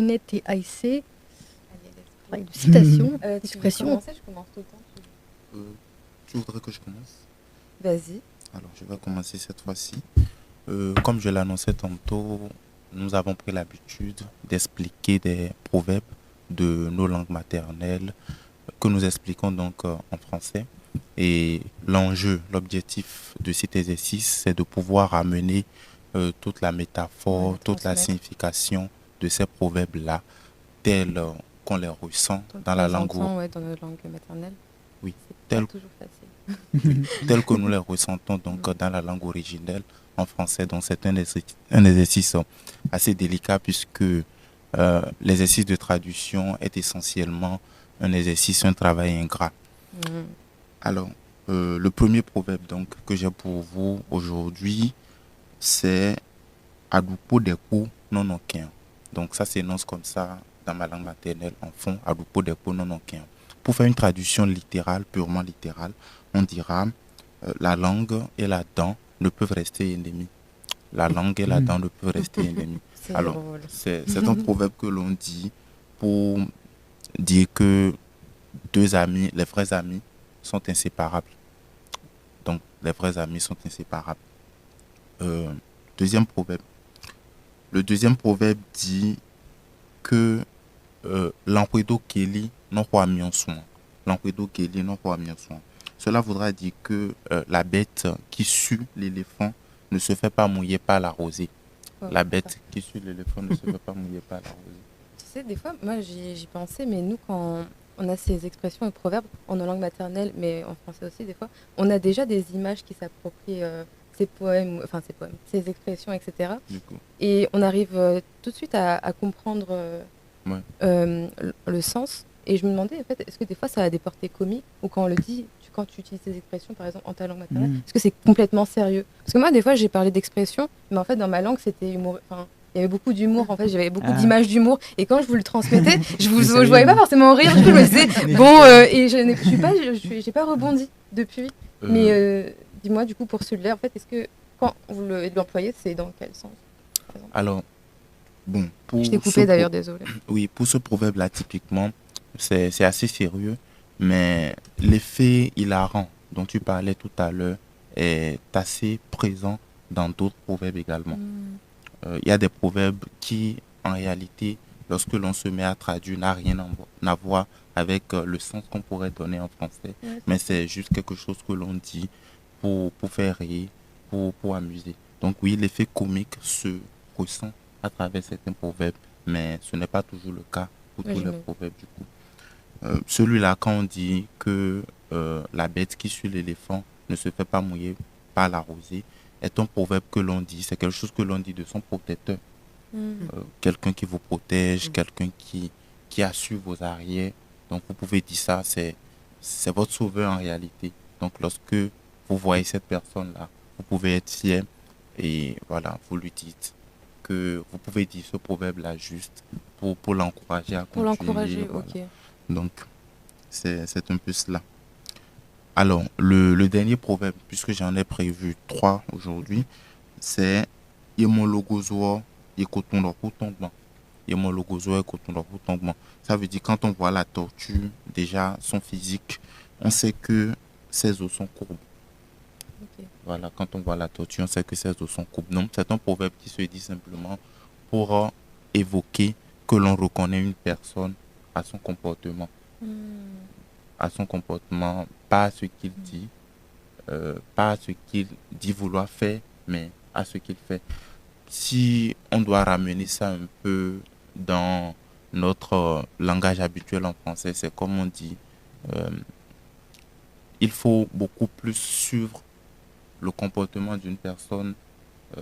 TIC. Allez, de citation, Tu veux d'expression. commencer? Je commence tout le temps. Tu voudrais que je commence? Vas-y. Alors, je vais commencer cette fois-ci. Comme je l'annonçais tantôt, nous avons pris l'habitude d'expliquer des proverbes de nos langues maternelles que nous expliquons donc en français. Et l'enjeu, l'objectif de cet exercice, c'est de pouvoir amener toute la métaphore, Ouais, toute la transmettre. signification de ces proverbes-là, tels qu'on les ressent dans On la les langue, entend, ouais, dans notre langue maternelle. oui, C'est tels pas toujours facile. tels que nous les ressentons donc dans la langue originelle en français. Donc c'est un exercice assez délicat puisque l'exercice de traduction est essentiellement un exercice, un travail ingrat. Mhm. Alors, le premier proverbe donc que j'ai pour vous aujourd'hui, c'est Adupo Deku non aucun. Donc ça s'énonce comme ça dans ma langue maternelle en fond, Adupo Deku non aucun. Pour faire une traduction littérale, purement littérale, on dira la langue et la dent ne peuvent rester ennemis. La langue et la dent ne peuvent rester ennemis. C'est Alors, drôle. c'est un proverbe que l'on dit pour dire que deux amis, les vrais amis, sont inséparables. Donc, les vrais amis sont inséparables. Euh, deuxième proverbe. Le deuxième proverbe dit que l'enquedo Kelly non pas mis en soin. L'enquedo Kelly non pas mis en soin. Cela voudra dire que la bête qui sue l'éléphant ne se fait pas mouiller par la rosée. Oh, La ça. bête qui sue l'éléphant ne se fait pas mouiller par la rosée. Tu sais, des fois, moi j'y pensais, mais nous, quand on a ces expressions et proverbes en nos langues maternelles, mais en français aussi, des fois, on a déjà des images qui s'approprient ces poèmes, ces expressions, etc. Du coup, Et on arrive tout de suite à comprendre ouais. le sens. Et je me demandais, en fait, est-ce que des fois ça a des portées comiques ou quand on le dit, quand tu utilises ces expressions, par exemple, en ta langue maternelle, est-ce que c'est complètement sérieux? Parce que moi, des fois, j'ai parlé d'expressions, mais en fait, dans ma langue, c'était humour. Enfin, il y avait beaucoup d'humour, en fait, j'avais beaucoup d'images d'humour. Et quand je vous le transmettais, je voyais pas forcément rire. Du coup, je me disais, bon, et j'ai pas rebondi depuis. Mais dis-moi, du coup, pour celui-là, en fait, est-ce que quand vous l'employez, c'est dans quel sens, par exemple? Alors, bon, Je t'ai coupé d'ailleurs, désolé. oui, pour ce proverbe-là, typiquement, c'est assez sérieux, mais l'effet hilarant dont tu parlais tout à l'heure est assez présent dans d'autres proverbes également. Il y a des proverbes qui, en réalité, lorsque l'on se met à traduire, n'a rien à voir avec le sens qu'on pourrait donner en français, Ouais, mais c'est juste quelque chose que l'on dit pour faire rire, pour amuser. Donc oui, l'effet comique se ressent à travers certains proverbes, mais ce n'est pas toujours le cas pour tous les j'imagine. proverbes du coup. Celui-là, quand on dit que la bête qui suit l'éléphant ne se fait pas mouiller par la rosée, est un proverbe que l'on dit, c'est quelque chose que l'on dit de son protecteur. Quelqu'un qui vous protège, quelqu'un qui assure vos arrières. Donc vous pouvez dire ça, c'est votre sauveur en réalité. Donc lorsque vous voyez cette personne-là, vous pouvez être fier et voilà, vous lui dites que vous pouvez dire ce proverbe-là juste pour l'encourager à Pour continuer. l'encourager, Voilà. ok. Donc c'est un peu cela. Alors, le dernier proverbe, puisque j'en ai prévu 3 aujourd'hui, c'est Yemologozoa Yekotondokutongbang. Yemologozoa Yekotondokutongbang. Ça veut dire quand on voit la tortue, déjà son physique, on sait que ses os sont courbes. Ok. Voilà, quand on voit la tortue, on sait que ses os sont courbes. Donc, c'est un proverbe qui se dit simplement pour évoquer que l'on reconnaît une personne à son comportement. À son comportement, pas à ce qu'il dit, pas à ce qu'il dit vouloir faire, mais à ce qu'il fait. Si on doit ramener ça un peu dans notre langage habituel en français, c'est comme on dit, euh, il faut beaucoup plus suivre le comportement d'une personne,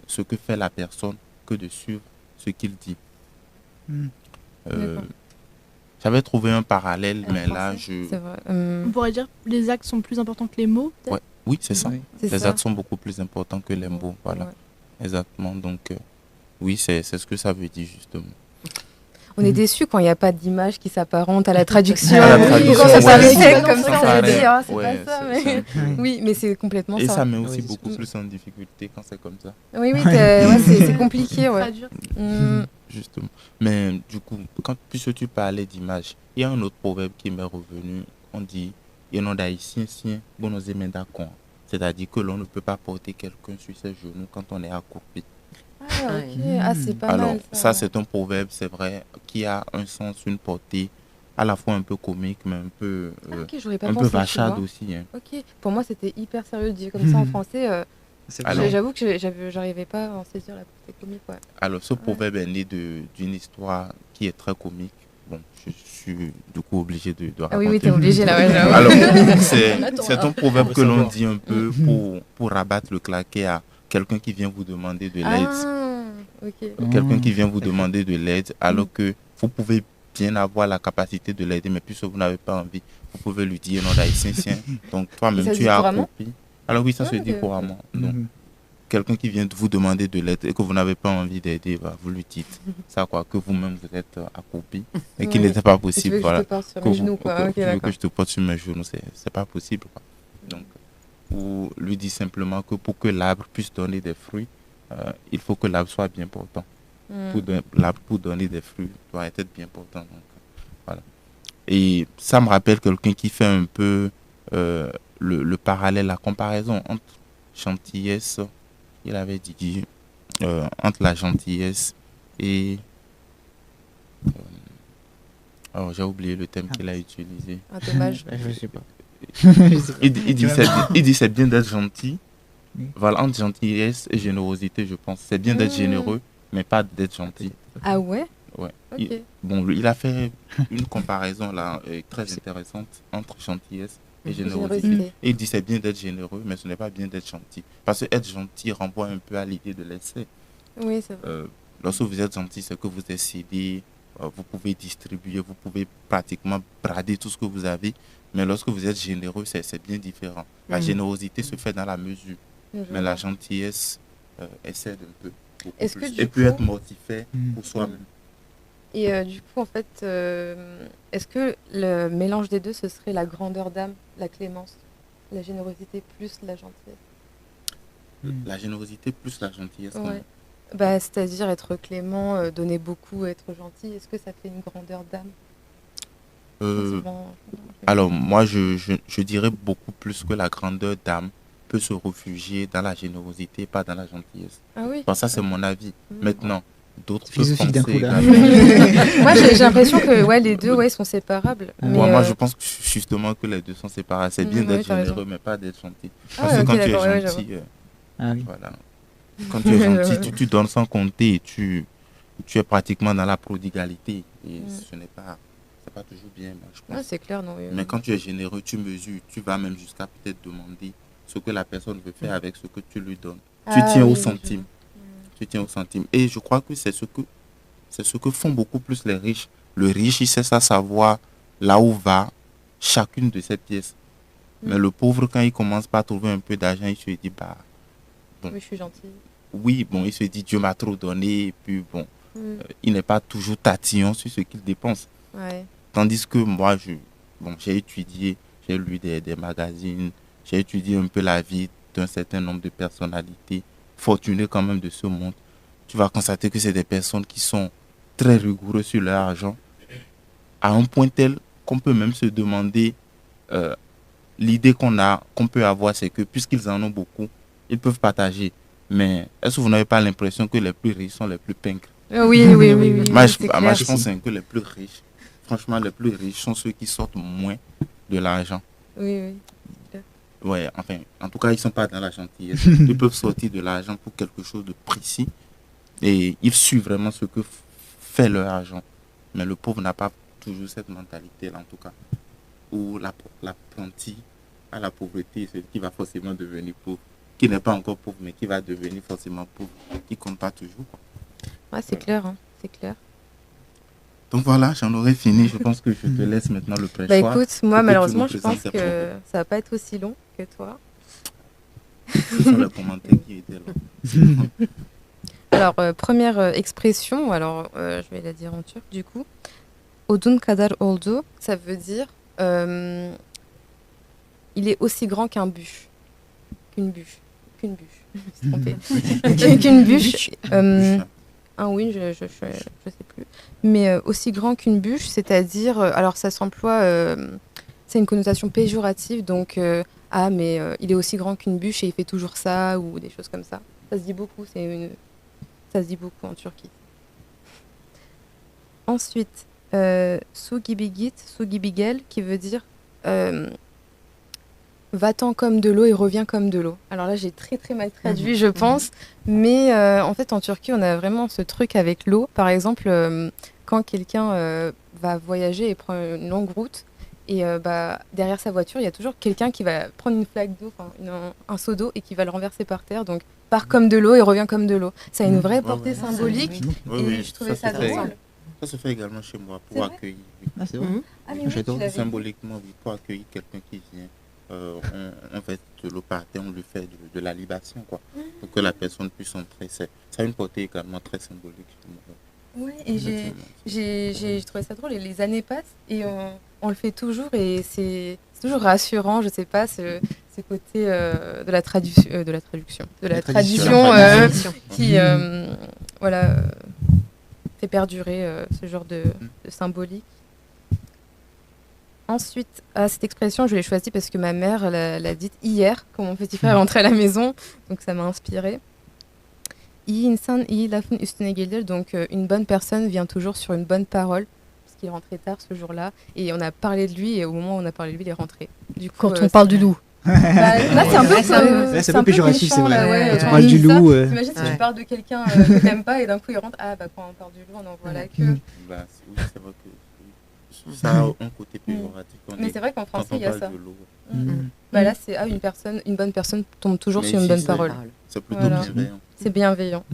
ce que fait la personne, que de suivre ce qu'il dit. Euh, D'accord. J'avais trouvé un parallèle, En mais là, français, c'est vrai. On pourrait dire que les actes sont plus importants que les mots, peut-être. Ouais, oui, c'est ça. Oui. C'est Les ça. actes sont beaucoup plus importants que les mots. Voilà, Ouais. exactement. Donc, oui, c'est ce que ça veut dire, justement. On est déçu quand il n'y a pas d'image qui s'apparente à la traduction. À la Oui, traduction, quand ça ouais, paraît c'est comme ça, ça veut pareil. dire, ah, c'est Ouais, pas ça. c'est Mais... un peu- Oui, mais c'est complètement Et ça. ça met aussi Oui, beaucoup c'est- plus en difficulté quand c'est comme ça. Oui, oui, Ouais. ouais, c'est compliqué, ouais. Traduire. Justement. Mais du coup, puisque tu parlais d'image, il y a un autre proverbe qui m'est revenu. On dit, et non d'haïtien, sien, bon, nos d'accord. C'est-à-dire que l'on ne peut pas porter quelqu'un sur ses genoux quand on est accroupi. Ah, ok. Ah, c'est pas Alors, mal. ça, c'est un proverbe, c'est vrai, qui a un sens, une portée, à la fois un peu comique, mais un peu, Ah, ok, j'aurais pas un peu pensé, tu vachade vois. aussi. Hein. Ok, pour moi, c'était hyper sérieux de dire comme ça en français. C'est Alors- vrai. J'avoue que j'arrivais pas à en saisir la portée comique, ouais. Alors, ce proverbe est né d'une histoire qui est très comique. Bon, je suis du coup obligé de Ah oui, raconter. oui, t'es obligé là, ouais, j'avoue. Alors, c'est un proverbe que l'on savoir. dit un peu pour rabattre le claquet à quelqu'un qui vient vous demander de l'aide. Ah, ok. Quelqu'un qui vient vous demander de l'aide, alors que vous pouvez bien avoir la capacité de l'aider, mais puisque vous n'avez pas envie, vous pouvez lui dire non d'haïtien, donc Et toi-même ça se tu dit es couramment accroupi. Alors oui, ça Ah, se dit ok. couramment. Donc, quelqu'un qui vient de vous demander de l'aide et que vous n'avez pas envie d'aider, bah, vous lui dites ça, quoi, que vous-même vous êtes accroupi et qu'il Ouais. n'était pas Et tu possible. veux que Voilà. je te porte sur Que mes vous- genoux, quoi. que- Ok, tu veux d'accord. que je te porte sur mes genoux, c'est pas possible, quoi. Donc, ou lui dit simplement que pour que l'arbre puisse donner des fruits, il faut que l'arbre soit bien portant. L'arbre pour donner des fruits doit être bien portant. Donc, voilà. Et ça me rappelle quelqu'un qui fait un peu le parallèle, la comparaison entre gentillesse, il avait dit, entre la gentillesse et... alors j'ai oublié le thème qu'il a utilisé. Ah, dommage. Je sais pas. Il dit c'est bien d'être gentil. Oui. Voilà, entre gentillesse et générosité, je pense. C'est bien d'être généreux, mais pas d'être gentil. Ah ouais. Ouais. Ok. Bon, il a fait une comparaison là très intéressante entre gentillesse et générosité. Générosité. Et il dit c'est bien d'être généreux, mais ce n'est pas bien d'être gentil. Parce que être gentil renvoie un peu à l'idée de l'essai. Oui, c'est vrai. Lorsque vous êtes gentil, c'est que vous êtes cédé, vous pouvez distribuer, vous pouvez pratiquement brader tout ce que vous avez. Mais lorsque vous êtes généreux, c'est bien différent. La générosité se fait dans la mesure, mais la gentillesse excède un peu. Beaucoup Est-ce que plus. du Et peut coup- être mortifère pour soi-même. Et du coup, en fait, est-ce que le mélange des deux, ce serait la grandeur d'âme, la clémence, la générosité plus la gentillesse? La générosité plus la gentillesse. quand Ouais. même. Bah, c'est-à-dire être clément, donner beaucoup, être gentil. Est-ce que ça fait une grandeur d'âme? Souvent, Alors moi, je dirais beaucoup plus que la grandeur d'âme peut se réfugier dans la générosité, pas dans la gentillesse. Ah oui. Enfin, ça, c'est mon avis. Maintenant, d'autres peuvent Philosophique d'un penser coup, là. également. Moi, j'ai l'impression que ouais, les deux ouais, sont séparables. Mais, Moi, je pense que justement que les deux sont séparés. C'est bien Ouais, d'être t'as généreux, raison. mais pas d'être gentil. Ah Parce ouais, que ok, quand tu es d'accord, ouais, gentil, Ah oui. voilà. Quand tu es gentil, tu donnes sans compter et tu es pratiquement dans la prodigalité. Et ce n'est pas, c'est pas toujours bien, moi, je pense. Ouais, c'est clair, non. Mais quand tu es généreux, tu mesures, tu vas même jusqu'à peut-être demander ce que la personne veut faire avec ce que tu lui donnes. Tu Ah tiens oui, au oui, centime. Tu tiens au centime. Et je crois que c'est ce que font beaucoup plus les riches. Le riche, il sait ça savoir là où va chacune de ces pièces. Mais le pauvre, quand il commence par trouver un peu d'argent, il se dit, bah, Oui, je suis gentille. oui, bon, il se dit, Dieu m'a trop donné. Et puis, bon, il n'est pas toujours tatillon sur ce qu'il dépense. Ouais. Tandis que moi, j'ai étudié, j'ai lu des magazines, j'ai étudié un peu la vie d'un certain nombre de personnalités fortunées quand même de ce monde. Tu vas constater que c'est des personnes qui sont très rigoureuses sur leur argent, à un point tel qu'on peut même se demander, l'idée qu'on peut avoir, c'est que puisqu'ils en ont beaucoup, ils peuvent partager. Mais est-ce que vous n'avez pas l'impression que les plus riches sont les plus pingres? Oui, oui, oui, oui. Moi, c'est je clair. pense que les plus riches, franchement, les plus riches sont ceux qui sortent moins de l'argent. Oui, oui. Ouais, enfin, en tout cas, ils ne sont pas dans la gentillesse. Ils peuvent sortir de l'argent pour quelque chose de précis et ils suivent vraiment ce que fait leur argent. Mais le pauvre n'a pas toujours cette mentalité-là, en tout cas. Où l'apprenti à la pauvreté, c'est qui va forcément devenir pauvre, qui n'est pas encore pauvre, mais qui va devenir forcément pauvre, qui ne compte pas toujours, quoi. Ouais, c'est clair, hein, c'est clair. Donc voilà, j'en aurais fini. Je pense que je te laisse maintenant le Bah prêchoir. écoute, moi Faut que malheureusement, tu je nous pense présentes que tes propos. ça va pas être aussi long que toi. Ce sont les commentaires qui étaient là. Alors, première expression, alors je vais la dire en turc du coup. Odun kadar oldu, ça veut dire il est aussi grand qu'une bûche. Je me suis trompée. Qu'une bûche. Un oui, je sais plus. Mais aussi grand qu'une bûche, c'est-à-dire, alors ça s'emploie, c'est une connotation péjorative, donc mais il est aussi grand qu'une bûche et il fait toujours ça, ou des choses comme ça. Ça se dit beaucoup, ça se dit beaucoup en Turquie. Ensuite, Sugibigel, qui veut dire va-t'en comme de l'eau et reviens comme de l'eau. Alors là, j'ai très très mal traduit, je pense. Mais en fait, en Turquie, on a vraiment ce truc avec l'eau. Par exemple, quand quelqu'un va voyager et prend une longue route, et derrière sa voiture, il y a toujours quelqu'un qui va prendre une flaque d'eau, un seau d'eau, et qui va le renverser par terre. Donc, pars comme de l'eau et reviens comme de l'eau. Ça a une vraie portée symbolique. Et je trouvais ça drôle. Ça se fait également chez moi pour accueillir. Oui. Ah, c'est vrai. Ah, mais J'adore. Symboliquement, oui, pour accueillir quelqu'un qui vient. On fait de l'eau par terre, on lui fait de la libation, quoi, pour que la personne puisse entrer. Ça a une portée également très symbolique. Oui, et j'ai trouvé ça drôle. Et les années passent et on le fait toujours et c'est toujours rassurant. Je sais pas, ce côté de la tradition, qui fait perdurer ce genre de symbolique. Ensuite, cette expression, je l'ai choisie parce que ma mère l'a dite hier, quand mon petit frère est rentré à la maison, donc ça m'a inspirée. İyi insan iyi lafın üstüne gelir, donc une bonne personne vient toujours sur une bonne parole, parce qu'il est rentré tard ce jour-là, et on a parlé de lui, et au moment où on a parlé de lui, il est rentré. Du coup, Quand on parle du loup. Là, c'est un peu c'est un peu péjoratif, c'est vrai. Ouais, Quand on parle du loup. T'imagines si tu parles de quelqu'un que t'aimes pas, et d'un coup il rentre, quand on parle du loup, on en voit la queue. Oui, c'est vrai que ça a un côté péjoratif. Mais c'est vrai qu'en français, il y a ça. Là, c'est une bonne personne tombe toujours sur une bonne parole. C'est plutôt bienveillant. C'est bienveillant.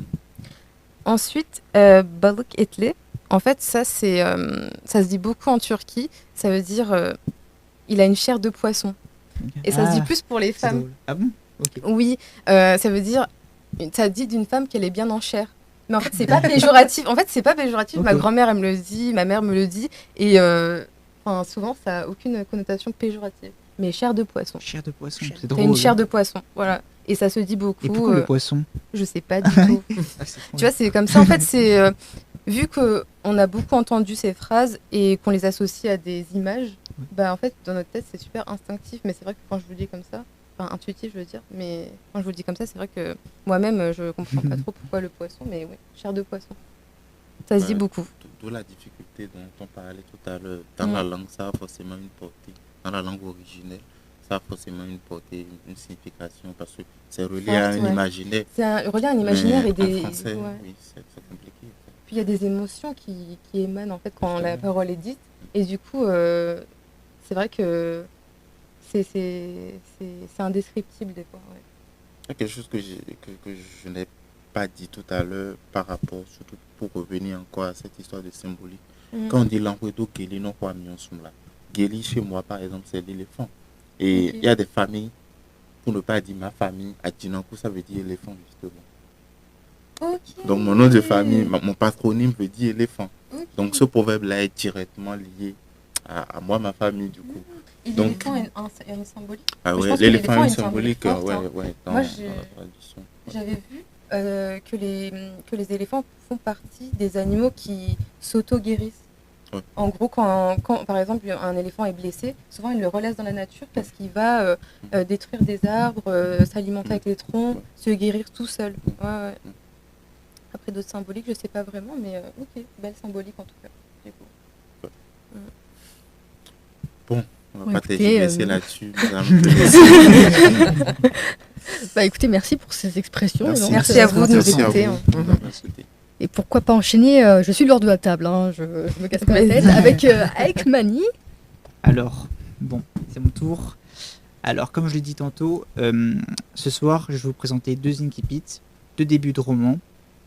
Ensuite, balık etli. En fait, ça se dit beaucoup en Turquie. Ça veut dire il a une chair de poisson. Et ça se dit plus pour les femmes. Ah bon? Okay. Oui, ça veut dire, ça dit d'une femme qu'elle est bien en chair. Mais en fait, c'est pas péjoratif. Okay. Ma grand-mère, elle me le dit, ma mère me le dit. Et souvent, ça n'a aucune connotation péjorative. Mais chair de poisson. Chair de poisson, c'est drôle. T'as une chair de poisson, voilà. Et ça se dit beaucoup. Et pourquoi le poisson? Je sais pas du tout. Tu vois, c'est comme ça. En fait, c'est vu qu'on a beaucoup entendu ces phrases et qu'on les associe à des images, en fait, dans notre tête, c'est super instinctif. Mais c'est vrai que quand je vous le dis comme ça, intuitif, je veux dire, mais quand je vous le dis comme ça, c'est vrai que moi-même, je comprends pas trop pourquoi le poisson, mais oui, chair de poisson. Ça se dit beaucoup. D'où la difficulté dont on parlait tout à l'heure. Dans la langue, ça a forcément une portée. Dans la langue originelle, ça a forcément une portée, une signification, parce que c'est relié à un imaginaire. C'est relié à un imaginaire et des... En français, oui, c'est compliqué. Puis il y a des émotions qui émanent, en fait, quand la parole est dite. Et du coup, c'est vrai que c'est indescriptible des fois. Ouais. Il y a quelque chose que je n'ai pas dit tout à l'heure par rapport, surtout pour revenir encore à cette histoire de symbolique. Quand on dit l'enredo Geli non quoi mion sumla. Geli chez moi par exemple c'est l'éléphant. Et il y a des familles, pour ne pas dire ma famille, à Djinankou ça veut dire éléphant justement. Donc mon nom de famille, mon patronyme veut dire éléphant. Donc ce proverbe là est directement lié à moi, ma famille du coup. Et l'éléphant a une symbolique. Ah ouais, l'éléphant a une symbolique, forte, ouais, dans la tradition. J'avais vu que les éléphants font partie des animaux qui s'auto-guérissent. Ouais. En gros, quand par exemple un éléphant est blessé, souvent il le relaisse dans la nature parce qu'il va détruire des arbres, s'alimenter avec les troncs, se guérir tout seul. Ouais. Après d'autres symboliques, je sais pas vraiment, mais ok, belle symbolique en tout cas. Du coup. Bon. On va pas t'échouer là-dessus. Écoutez, merci pour ces expressions. Merci à vous de nous écouter. Et pourquoi pas enchaîner, je suis l'ordre de la table, je me casse pas la tête, avec Mani. Alors, bon, c'est mon tour. Alors, comme je l'ai dit tantôt, ce soir, je vais vous présenter 2 incipits, 2 débuts de romans.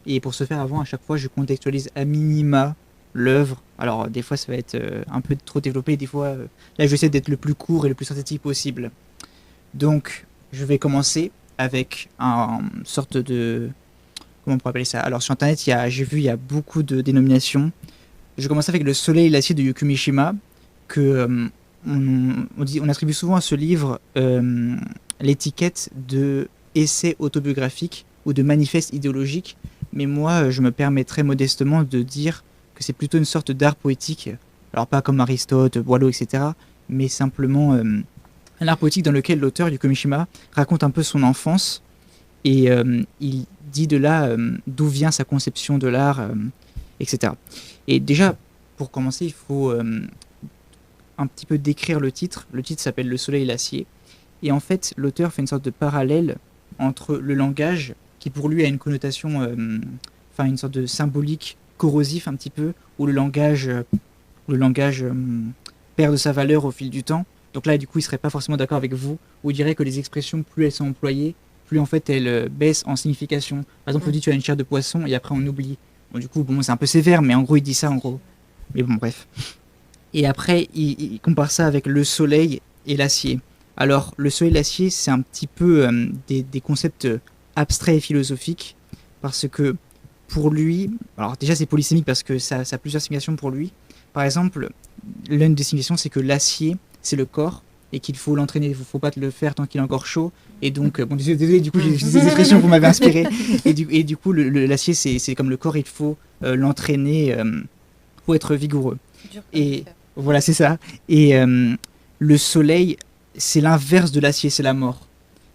Et pour ce faire, avant, à chaque fois, je contextualise à minima l'œuvre. Alors des fois ça va être un peu trop développé, des fois là j'essaie d'être le plus court et le plus synthétique possible. Donc je vais commencer avec une sorte de comment on pourrait appeler ça? Alors sur internet, j'ai vu, il y a beaucoup de dénominations. Je commence avec Le Soleil et l'acier de Yukio Mishima, que on attribue souvent à ce livre l'étiquette de essai autobiographique ou de manifeste idéologique, mais moi je me permettrais modestement de dire que c'est plutôt une sorte d'art poétique, alors pas comme Aristote, Boileau, etc., mais simplement un art poétique dans lequel l'auteur Yukio Mishima raconte un peu son enfance, et il dit de là d'où vient sa conception de l'art, etc. Et déjà, pour commencer, il faut un petit peu décrire le titre. Le titre s'appelle Le Soleil et l'acier. Et en fait, l'auteur fait une sorte de parallèle entre le langage, qui pour lui a une connotation, une sorte de symbolique corrosif un petit peu, où le langage perd de sa valeur au fil du temps. Donc là, du coup, il serait pas forcément d'accord avec vous, où il dirait que les expressions, plus elles sont employées, plus en fait elles baissent en signification. Par exemple, on dit tu as une chair de poisson, et après on oublie. Bon, du coup, c'est un peu sévère, mais en gros, il dit ça, en gros. Mais bon, bref. Et après, il compare ça avec le soleil et l'acier. Alors, le soleil et l'acier, c'est un petit peu des concepts abstraits et philosophiques, parce que pour lui, alors déjà c'est polysémique parce que ça a plusieurs significations pour lui. Par exemple, l'une des significations, c'est que l'acier, c'est le corps, et qu'il faut l'entraîner, il ne faut pas le faire tant qu'il est encore chaud. Et donc, désolé, du coup, j'ai des expressions que vous m'avez inspirées. Et du coup, l'acier, c'est comme le corps, il faut l'entraîner pour être vigoureux. Et voilà, c'est ça. Et le soleil, c'est l'inverse de l'acier, c'est la mort.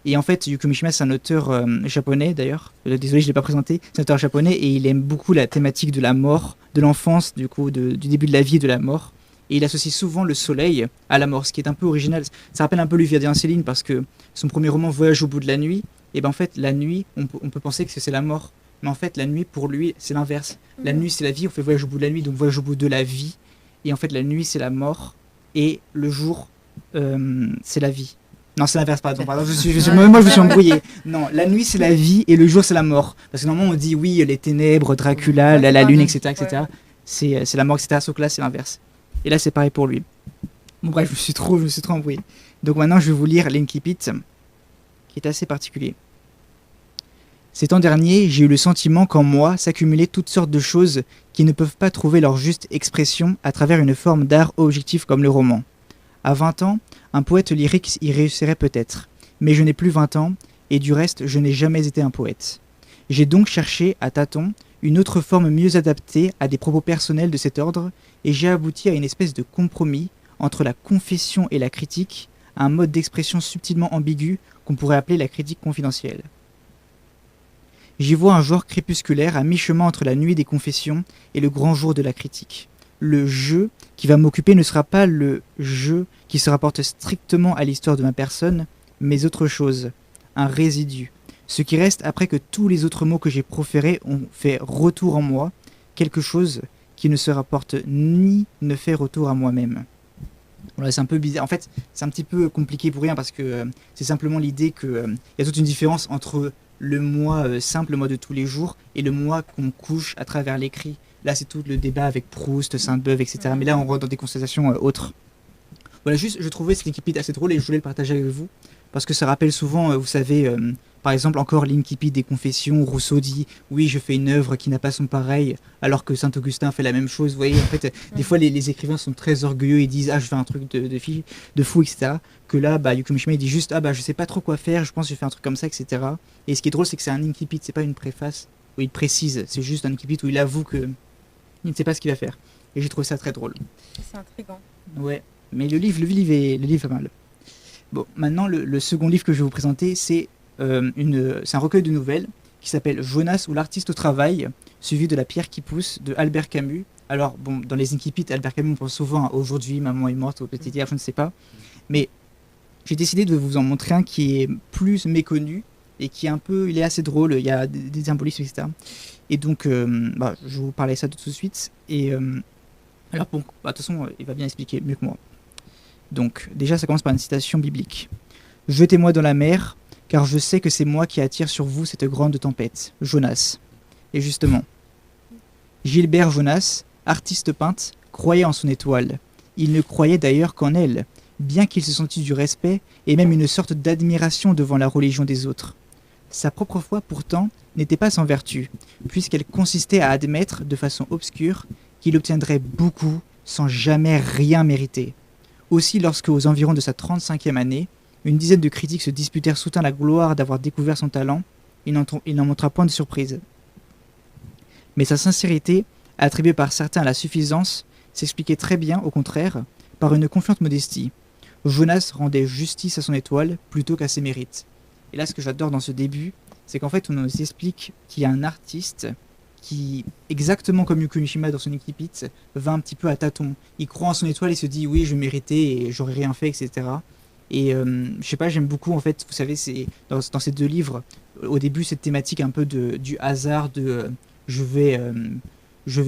Et en fait, Yukio Mishima, c'est un auteur japonais, d'ailleurs. Désolé, je ne l'ai pas présenté. C'est un auteur japonais, et il aime beaucoup la thématique de la mort, de l'enfance, du coup, du début de la vie et de la mort. Et il associe souvent le soleil à la mort, ce qui est un peu original. Ça rappelle un peu Luvia Céline, parce que son premier roman, Voyage au bout de la nuit, et ben en fait, la nuit, on peut penser que c'est la mort. Mais en fait, la nuit, pour lui, c'est l'inverse. La nuit, c'est la vie, on fait voyage au bout de la nuit, donc voyage au bout de la vie. Et en fait, la nuit, c'est la mort, et le jour, c'est la vie. Non, c'est l'inverse, pardon. Moi, je me suis embrouillé. Non, la nuit, c'est la vie, et le jour, c'est la mort. Parce que normalement, on dit, oui, les ténèbres, Dracula, la lune, etc., etc. C'est la mort, etc. Sauf que là, c'est l'inverse. Et là, c'est pareil pour lui. Bon, bref, je me suis trop embrouillé. Donc maintenant, je vais vous lire l'Inkipit, qui est assez particulier. Ces temps derniers, j'ai eu le sentiment qu'en moi s'accumulaient toutes sortes de choses qui ne peuvent pas trouver leur juste expression à travers une forme d'art objectif comme le roman. À 20 ans, un poète lyrique y réussirait peut-être. Mais je n'ai plus 20 ans, et du reste, je n'ai jamais été un poète. J'ai donc cherché, à tâtons, une autre forme mieux adaptée à des propos personnels de cet ordre, et j'ai abouti à une espèce de compromis entre la confession et la critique, à un mode d'expression subtilement ambigu qu'on pourrait appeler la critique confidentielle. J'y vois un genre crépusculaire à mi-chemin entre la nuit des confessions et le grand jour de la critique. Le jeu qui va m'occuper ne sera pas le jeu qui se rapporte strictement à l'histoire de ma personne, mais autre chose, un résidu. Ce qui reste après que tous les autres mots que j'ai proférés ont fait retour en moi, quelque chose qui ne se rapporte ni ne fait retour à moi-même. Voilà, c'est un peu bizarre. En fait, c'est un petit peu compliqué pour rien parce que c'est simplement l'idée qu'il y a toute une différence entre le moi simple, le moi de tous les jours, et le moi qu'on couche à travers l'écrit. Là, c'est tout le débat avec Proust, Sainte-Beuve, etc. Mais là, on rentre dans des constatations autres. Voilà, juste, je trouvais cette Inkipit assez drôle et je voulais le partager avec vous. Parce que ça rappelle souvent, vous savez, par exemple, encore l'Inkipit des Confessions, Rousseau dit « Oui, je fais une œuvre qui n'a pas son pareil », alors que Saint-Augustin fait la même chose. Vous voyez, en fait, des fois, les écrivains sont très orgueilleux et disent « Ah, je fais un truc de fou, etc. » Que là, Yukio Mishima, il dit juste « Ah, je sais pas trop quoi faire, je pense que je fais un truc comme ça, etc. » Et ce qui est drôle, c'est que c'est un Inkipit, c'est pas une préface où il précise, c'est juste un Inkipit où il avoue que il ne sait pas ce qu'il va faire. Et j'ai trouvé ça très drôle. C'est intriguant. Ouais, mais le livre est pas mal. Bon, maintenant, le second livre que je vais vous présenter, c'est un recueil de nouvelles qui s'appelle Jonas ou l'artiste au travail, suivi de La pierre qui pousse de Albert Camus. Alors, bon, dans les Inkipits, Albert Camus, on pense souvent à Aujourd'hui, Maman est morte, ou Petit hier, je ne sais pas. Mais j'ai décidé de vous en montrer un qui est plus méconnu et qui est il est assez drôle, il y a des symbolismes, etc. Et donc, je vais vous parler de ça tout de suite. Et alors, bon, de toute façon, il va bien expliquer mieux que moi. Donc, déjà, ça commence par une citation biblique. « Jetez-moi dans la mer, car je sais que c'est moi qui attire sur vous cette grande tempête. » Jonas. Et justement, Gilbert Jonas, artiste peintre, croyait en son étoile. Il ne croyait d'ailleurs qu'en elle, bien qu'il se sentît du respect et même une sorte d'admiration devant la religion des autres. Sa propre foi, pourtant, n'était pas sans vertu, puisqu'elle consistait à admettre, de façon obscure, qu'il obtiendrait beaucoup sans jamais rien mériter. Aussi, lorsque, aux environs de sa 35e année, une dizaine de critiques se disputèrent soudain la gloire d'avoir découvert son talent, il n'en montra point de surprise. Mais sa sincérité, attribuée par certains à la suffisance, s'expliquait très bien, au contraire, par une confiante modestie. Jonas rendait justice à son étoile plutôt qu'à ses mérites. Et là, ce que j'adore dans ce début, c'est qu'en fait, on nous explique qu'il y a un artiste qui, exactement comme Yukio Mishima dans son Incipit, va un petit peu à tâtons. Il croit en son étoile et se dit oui, je méritais et j'aurais rien fait, etc. Et je sais pas, j'aime beaucoup en fait, vous savez, c'est dans ces deux livres, au début cette thématique un peu du hasard, je vais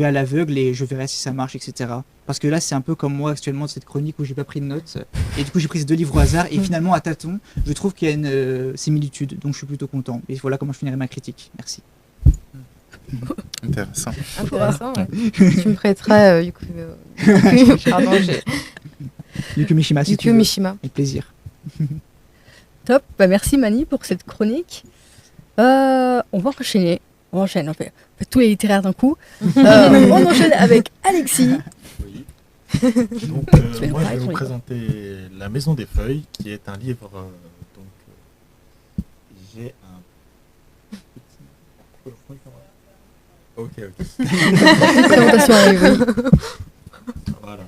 à l'aveugle et je verrai si ça marche, etc. Parce que là, c'est un peu comme moi actuellement de cette chronique où j'ai pas pris de notes et du coup j'ai pris ces deux livres au hasard et finalement à tâtons, je trouve qu'il y a une similitude, donc je suis plutôt content. Et voilà comment je finirai ma critique. Merci. Intéressant. Intéressant, ouais. Tu me prêteras pardon, Yukio Mishima, si tu Yukio veux. Mishima. Avec plaisir. Top, bah merci Mani pour cette chronique. On va enchaîner. On enchaîne, on fait tous les littéraires d'un coup. On enchaîne avec Alexis. Oui. Donc, vais nous moi, je parler vais de vous ton présenter La Maison des Feuilles, qui est un livre. J'ai un petit. Ok. Présentation arrive. Voilà.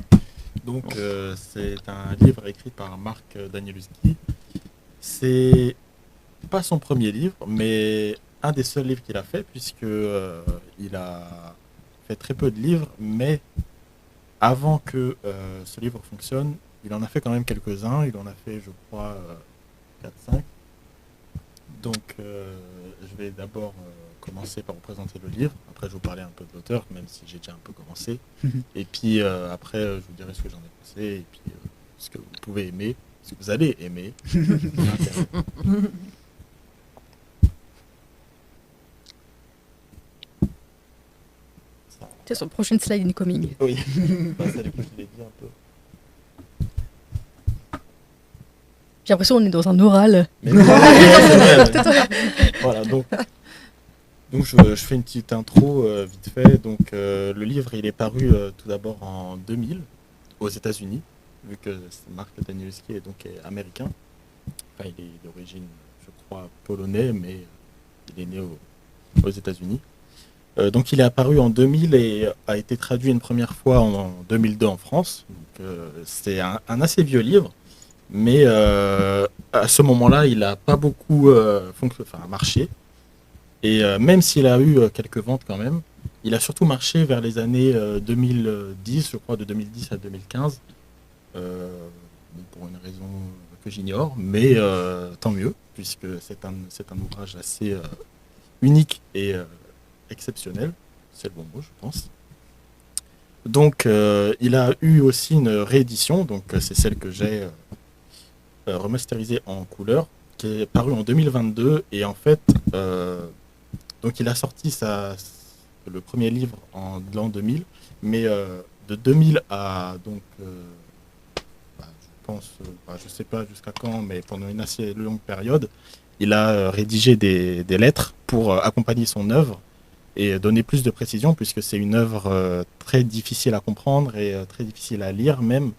Donc, c'est un livre écrit par Marc Danielewski. C'est pas son premier livre, mais un des seuls livres qu'il a fait, puisque il a fait très peu de livres, mais avant que ce livre fonctionne, il en a fait quand même quelques-uns. Il en a fait, je crois, 4-5. Donc, je vais d'abord commencer par vous présenter le livre. Après, je vais vous parler un peu de l'auteur, même si j'ai déjà un peu commencé. Et puis, après, je vous dirai ce que j'en ai pensé, et puis ce que vous pouvez aimer, ce que vous allez aimer. C'est sur le prochain slide incoming. Oui, bah, ça, du coup, je l'ai dit un peu. J'ai l'impression qu'on est dans un oral. Mais non, c'est vrai. Voilà, donc je fais une petite intro vite fait. Donc, le livre, il est paru tout d'abord en 2000 aux États-Unis, vu que Marc Danielewski est donc américain. Enfin, il est d'origine, je crois, polonais, mais il est né aux États-Unis. Donc il est apparu en 2000 et a été traduit une première fois en 2002 en France. Donc, c'est un assez vieux livre, mais à ce moment-là, il n'a pas beaucoup marché. Et même s'il a eu quelques ventes quand même, il a surtout marché vers les années 2010, je crois, de 2010 à 2015, pour une raison que j'ignore, mais tant mieux, puisque c'est un ouvrage assez unique et exceptionnel, c'est le bon mot, je pense. Donc, il a eu aussi une réédition, donc c'est celle que j'ai remasterisée en couleur, qui est parue en 2022, et en fait, donc il a sorti le premier livre en l'an 2000, mais de 2000 à donc, je pense, je sais pas jusqu'à quand, mais pendant une assez longue période, il a rédigé des lettres pour accompagner son œuvre et donner plus de précision, puisque c'est une œuvre très difficile à comprendre et très difficile à lire même.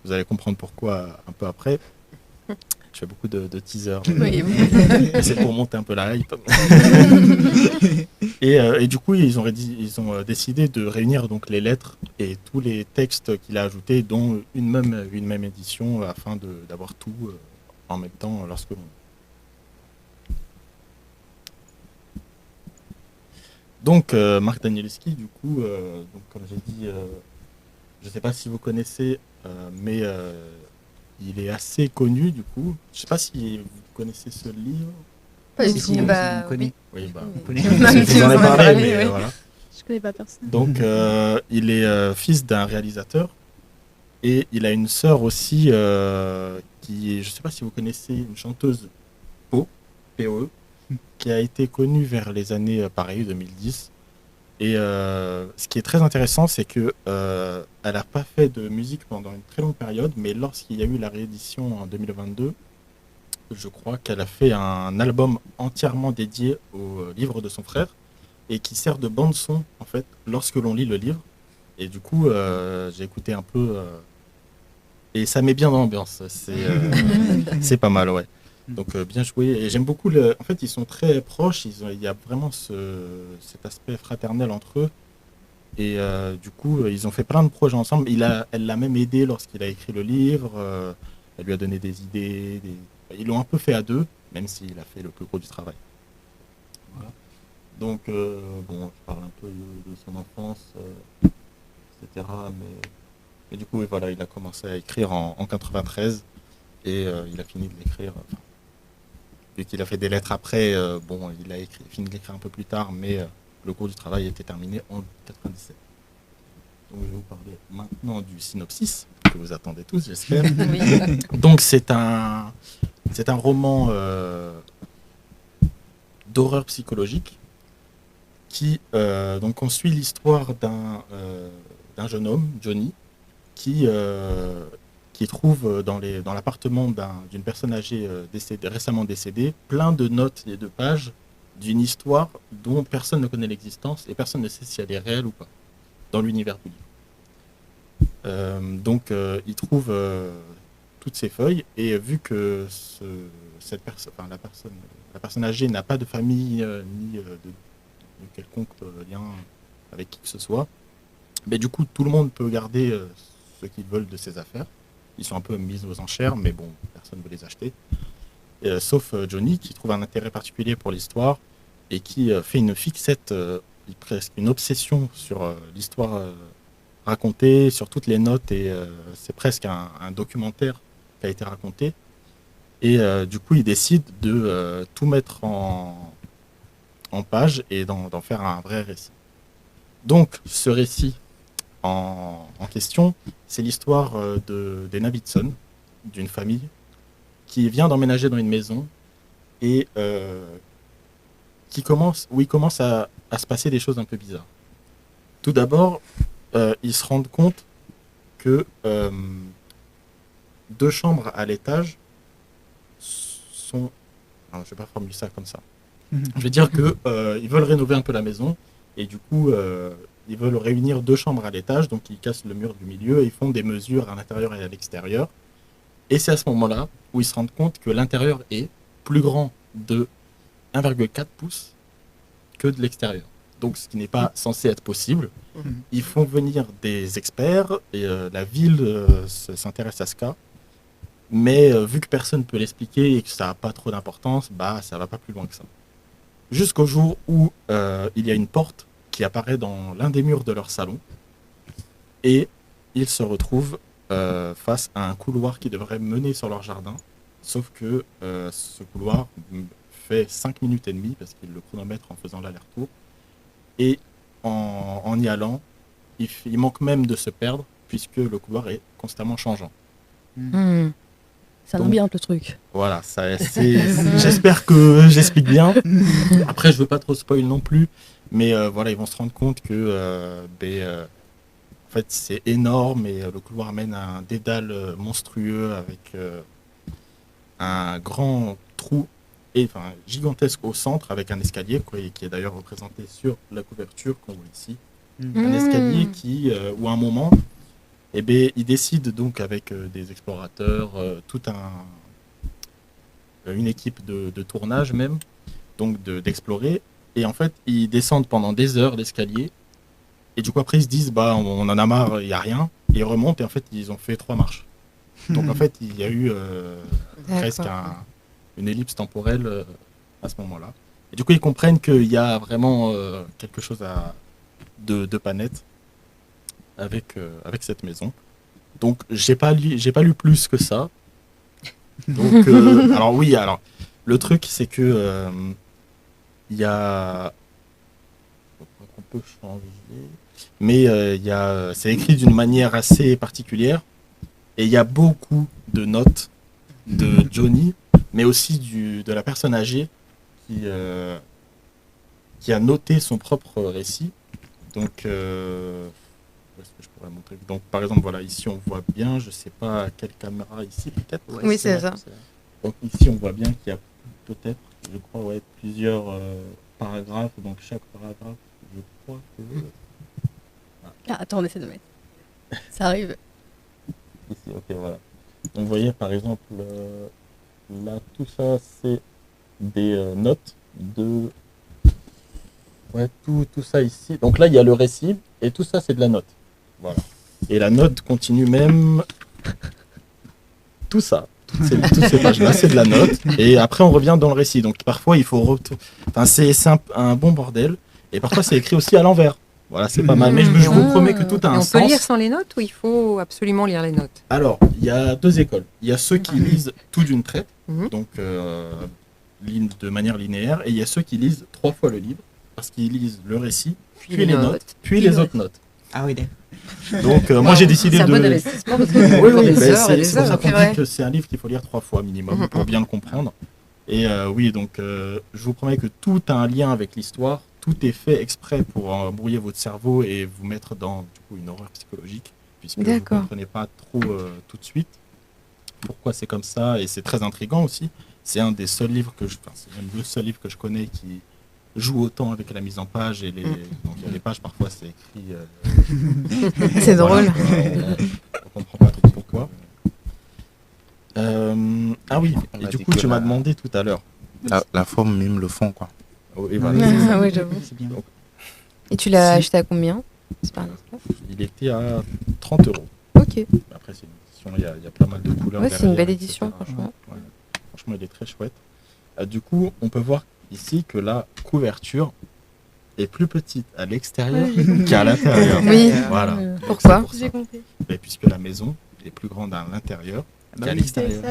Vous allez comprendre pourquoi un peu après. Je fais beaucoup de teasers. Oui. Mais c'est pour monter un peu la hype. Et du coup, ils ont décidé de réunir donc les lettres et tous les textes qu'il a ajoutés, dont une même édition, afin d'avoir tout en même temps lorsque l'on... Donc, Marc Danielewski, du coup, donc, comme j'ai dit, je ne sais pas si vous connaissez, mais il est assez connu, du coup. Je ne sais pas si vous connaissez ce livre. Pas du Si, tout. on Bah, connaît. Oui, bah, On connaît. vous en avez parlé, mais voilà. Je connais pas personne. Donc, il est fils d'un réalisateur et il a une sœur aussi qui est, je ne sais pas si vous connaissez, une chanteuse POE, qui a été connue vers les années, pareil, 2010. Et ce qui est très intéressant, c'est que elle n'a pas fait de musique pendant une très longue période, mais lorsqu'il y a eu la réédition en 2022, je crois qu'elle a fait un album entièrement dédié au livre de son frère et qui sert de bande-son, en fait, lorsque l'on lit le livre. Et du coup, j'ai écouté un peu et ça met bien dans l'ambiance. C'est pas mal, ouais. Donc, bien joué. Et j'aime beaucoup En fait, ils sont très proches. Il y a vraiment cet aspect fraternel entre eux. Et du coup, ils ont fait plein de projets ensemble. Elle l'a même aidé lorsqu'il a écrit le livre. Elle lui a donné des idées. Ils l'ont un peu fait à deux, même s'il a fait le plus gros du travail. Voilà. Donc, bon, je parle un peu de son enfance, etc. Mais du coup, oui, voilà, il a commencé à écrire en 93 et il a fini de l'écrire. Vu qu'il a fait des lettres après, bon, il a fini de l'écrire un peu plus tard, mais le cours du travail était terminé en 97. Donc, je vais vous parler maintenant du synopsis, que vous attendez tous, j'espère. Oui. Donc, c'est un roman d'horreur psychologique qui, donc, on suit l'histoire d'un jeune homme, Johnny, qui trouve dans l'appartement d'une personne âgée récemment décédée plein de notes et de pages d'une histoire dont personne ne connaît l'existence et personne ne sait si elle est réelle ou pas dans l'univers du livre. Donc il trouve toutes ces feuilles et vu que la personne âgée n'a pas de famille ni de quelconque lien avec qui que ce soit, mais du coup tout le monde peut garder ce qu'ils veulent de ses affaires. Ils sont un peu mis aux enchères, mais bon, personne ne veut les acheter. Sauf Johnny, qui trouve un intérêt particulier pour l'histoire et qui fait une fixette, presque une obsession sur l'histoire racontée, sur toutes les notes, et c'est presque un documentaire qui a été raconté. Et du coup, il décide de tout mettre en page et d'en faire un vrai récit. Donc, ce récit en question, c'est l'histoire des Navidson, d'une famille qui vient d'emménager dans une maison et où il commence à se passer des choses un peu bizarres. Tout d'abord, ils se rendent compte que 2 chambres à l'étage sont... Non, je ne vais pas formuler ça comme ça. Je vais dire qu'ils veulent rénover un peu la maison et du coup, ils veulent réunir 2 chambres à l'étage, donc ils cassent le mur du milieu et ils font des mesures à l'intérieur et à l'extérieur. Et c'est à ce moment-là où ils se rendent compte que l'intérieur est plus grand de 1,4 pouces que de l'extérieur. Donc ce qui n'est pas censé être possible. Ils font venir des experts et la ville s'intéresse à ce cas. Mais vu que personne ne peut l'expliquer et que ça n'a pas trop d'importance, ça ne va pas plus loin que ça. Jusqu'au jour où il y a une porte qui apparaît dans l'un des murs de leur salon. Et ils se retrouvent face à un couloir qui devrait mener sur leur jardin. Sauf que ce couloir fait 5 minutes et demie parce qu'ils le chronomètrent en faisant l'aller-retour. Et en y allant, il manque même de se perdre puisque le couloir est constamment changeant. Ça ambiante le truc. Voilà, j'espère que j'explique bien. Après, je veux pas trop spoil non plus, mais voilà, ils vont se rendre compte que en fait, c'est énorme et le couloir mène à un dédale monstrueux avec un grand trou gigantesque au centre avec un escalier qui est d'ailleurs représenté sur la couverture qu'on voit ici. Un escalier où à un moment, ils décident donc avec des explorateurs, une équipe de tournage même, donc d'explorer. Et en fait, ils descendent pendant des heures l'escalier. Et du coup, après, ils se disent, on en a marre, il n'y a rien. Et ils remontent et en fait, ils ont fait 3 marches. Donc en fait, il y a eu presque une ellipse temporelle à ce moment-là. Et du coup, ils comprennent qu'il y a vraiment quelque chose de pas net avec cette maison. Donc, j'ai pas lu plus que ça. Donc, alors le truc, c'est que il y a... On peut changer... Mais c'est écrit d'une manière assez particulière. Et il y a beaucoup de notes de Johnny, mais aussi de la personne âgée qui a noté son propre récit. Donc, où est-ce que je pourrais montrer ? Donc, par exemple, voilà, ici on voit bien, je sais pas à quelle caméra ici, peut-être. Oui, c'est ça. Donc ici, on voit bien qu'il y a peut-être, je crois, ouais, plusieurs paragraphes. Donc chaque paragraphe, je crois que... Ah, attends, on essaie de mettre. Ça arrive. Ici, ok, voilà. Donc vous voyez, par exemple, là, tout ça, c'est des notes de... Ouais, tout ça ici. Donc là, il y a le récit, et tout ça, c'est de la note. Voilà. Et la note continue même... Tout ça. Toutes ces pages-là, c'est de la note. Et après, on revient dans le récit. Donc parfois, il faut... Enfin, c'est un bon bordel. Et parfois, c'est écrit aussi à l'envers. Voilà, c'est pas mal. Mais je vous promets que tout a un on sens. peut lire sans les notes ou il faut absolument lire les notes? Alors, il y a deux écoles. Il y a ceux qui lisent tout d'une traite, Mhm. donc de manière linéaire, et il y a ceux qui lisent 3 fois le livre, parce qu'ils lisent le récit, puis les notes, puis les autres notes. Ah oui, d'accord. Donc moi j'ai décidé C'est un de... bon investissement parce que Oui, oui, des ben, heures et des c'est pour ça heures. qu'on c'est vrai. dit que c'est un livre qu'il faut lire 3 fois minimum Mhm. pour bien le comprendre. Et oui, donc je vous promets que tout a un lien avec l'histoire, tout est fait exprès pour embrouiller votre cerveau et vous mettre dans du coup, une horreur psychologique, puisque vous ne D'accord. comprenez pas trop tout de suite pourquoi c'est comme ça, et c'est très intriguant aussi. C'est un des seuls livres que c'est même le seul livre que je connais qui joue autant avec la mise en page et donc il y a des pages parfois c'est écrit C'est drôle. on comprend pas trop pourquoi. Ah oui, On et a du dit coup que tu m'as la- demandé tout à l'heure. La forme mime le fond, quoi. Oh, et voilà. Ah ouais, j'avoue. C'est bien. Et tu l'as Si. acheté à combien? C'est pas indiscret. Il était à 30 €. Ok. Après c'est une édition, il y a pas mal de couleurs. Ouais, c'est une derrière, belle etc. édition, franchement. Ouais. Franchement, il est très chouette. Du coup, on peut voir ici que la couverture est plus petite à l'extérieur Ouais, j'ai compris. qu'à l'intérieur. Oui. Voilà. Pourquoi Donc, c'est pour ça. J'ai compris. Et puisque la maison est plus grande à l'intérieur Bah qu'à oui. l'extérieur.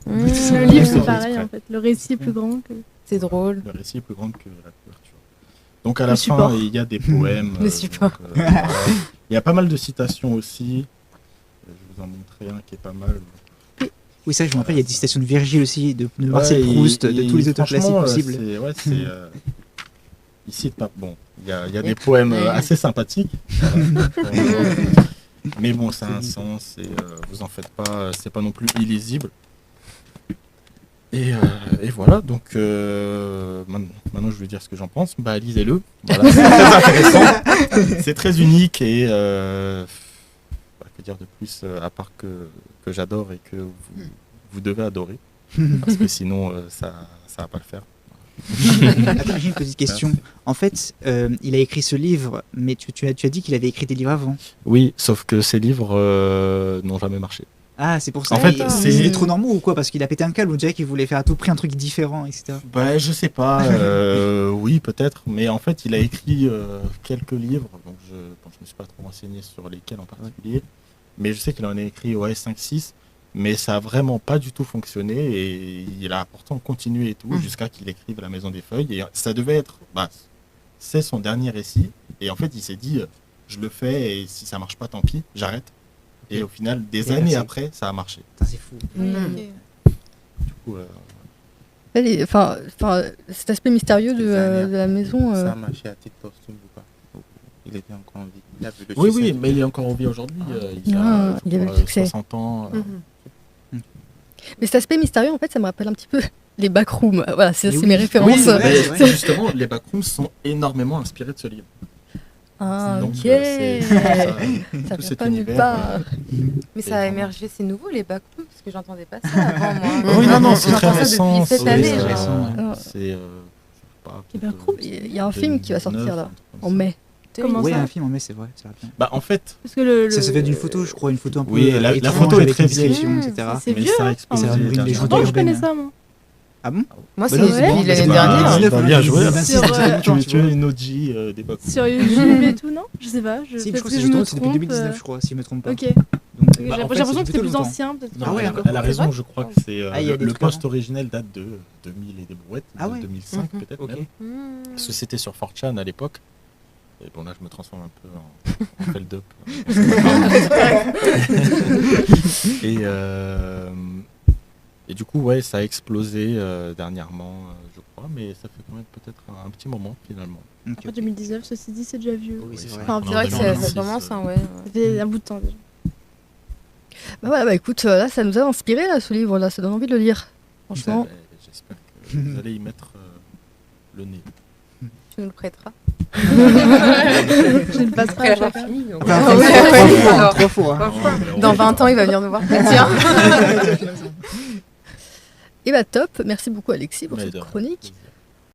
Mmh. Le livre, C'est c'est pareil exprès. en fait. Le récit est plus grand que. C'est drôle. Le récit est plus grand que la couverture. Donc à la Le fin, support. il y a des poèmes. Le support. donc, voilà. Il y a pas mal de citations aussi. Je vais vous en montrer un qui est pas mal. Oui, ça, je me rappelle, il y a des citations de Virgile aussi, de Marcel Ouais, Proust, et- de tous les auteurs classiques franchement, possibles. Ici, bon, il y a des poèmes assez sympathiques. Mais bon, ça a un sens et vous en faites pas, c'est pas non plus illisible. Et voilà, donc maintenant je vais dire ce que j'en pense. Bah, lisez-le. Voilà, c'est très intéressant. C'est très unique et que dire de plus à part que j'adore et que vous devez adorer. Parce que sinon, ça va pas le faire. Attends, j'ai une petite question. En fait, il a écrit ce livre, mais tu as dit qu'il avait écrit des livres avant. Oui, sauf que ces livres n'ont jamais marché. Ah, c'est pour ça. En fait, Et c'est- c'était trop normaux ou quoi? Parce qu'il a pété un câble, on dirait qu'il voulait faire à tout prix un truc différent, etc. Bah, je sais pas, oui peut-être, mais en fait il a écrit quelques livres, donc je me suis pas trop renseigné sur lesquels en particulier, mais je sais qu'il en a écrit 5-6, mais ça a vraiment pas du tout fonctionné et il a pourtant continué et tout jusqu'à qu'il écrive La Maison des Feuilles et ça devait être, c'est son dernier récit et en fait il s'est dit je le fais et si ça marche pas tant pis, j'arrête. Et au final, des Et années c'est- après, ça a marché. Putain, c'est fou. Du coup, Enfin, cet aspect mystérieux de la maison. Ça a marché à TikTok, ou pas? Il était encore en vie. Il a vu le oui, succès. mais il est encore en vie aujourd'hui. Il Ah, a il avait le je succès. crois, 60 ans. Mais cet aspect mystérieux, en fait, ça me rappelle un petit peu les backrooms. Voilà, c'est Mais oui. mes références. Oui, ouais. Mais justement, les backrooms sont énormément inspirés de ce livre. Ah, Donc, ok. c'est ça, Ça tout vient cet pas nulle univers. part. Mais Et ça a vraiment. émergé, c'est nouveau les backrooms parce que j'entendais pas ça avant moi. Oui, non, c'est très J'entends ça récent. depuis cette c'est, année. c'est genre. récent, ouais. C'est, je sais pas, Les peut-être, backrooms, Il y a un film qui va sortir là, 2009, un truc comme en ça. mai. Comment Oui, ça un film en mai, c'est vrai, ça va bien. Bah, en fait, Parce que le. Ça se fait d'une photo, je crois, une photo un peu Oui, la étrange, photo est avec très une vieille. description, Mmh, etc. C'est mais vieux. ça a hein. explosé Ça a une dernièrement. légende Avant, je urbaine. connais ça, moi. Ah bon? Moi, Bah c'est non, depuis c'est bon, l'année c'est dernière. 2019, bien joué. 2026, Sur, Tu es une OG des backrooms. Sur YouTube et tout, non? Je sais pas. Si, je Peut-être crois que que je me c'est depuis trompe. 2019, je crois, si je me trompe pas. Ok. Donc, J'ai Bah, en fait, l'impression c'est que c'était plutôt plus longtemps. ancien, peut-être. Non, Ah ouais, elle, d'accord. elle a raison, je crois que c'est Ah, il y a des le trucs avant. post originel date de 2000 et des brouettes, Ah de ouais. 2005 Mhm. peut-être Ok. même. Parce que c'était sur 4chan à l'époque. Et bon là je me transforme un peu en feld-up. Et du coup ouais ça a explosé dernièrement je crois, mais ça fait quand même peut-être un petit moment finalement. Ok, Après ok. 2019, ceci dit, c'est déjà vieux. Oui, c'est vrai. Enfin, C'est vrai que Non, ça 2006, commence, hein, ouais. Ça fait un bout de temps déjà. Bah voilà, bah écoute, là, ça nous a inspiré, là, ce livre-là. Ça donne envie de le lire. Franchement, J'espère que vous allez y mettre le nez. tu nous le prêteras. Je ne passe pas Après à avoir chacun. fini. donc. Enfin, Ah ouais, trois ouais, fois, alors. 3 fois. hein. Dans 20 ans, il va venir nous voir. Tiens. Et bah top, merci beaucoup Alexis pour Mais cette de rien. chronique.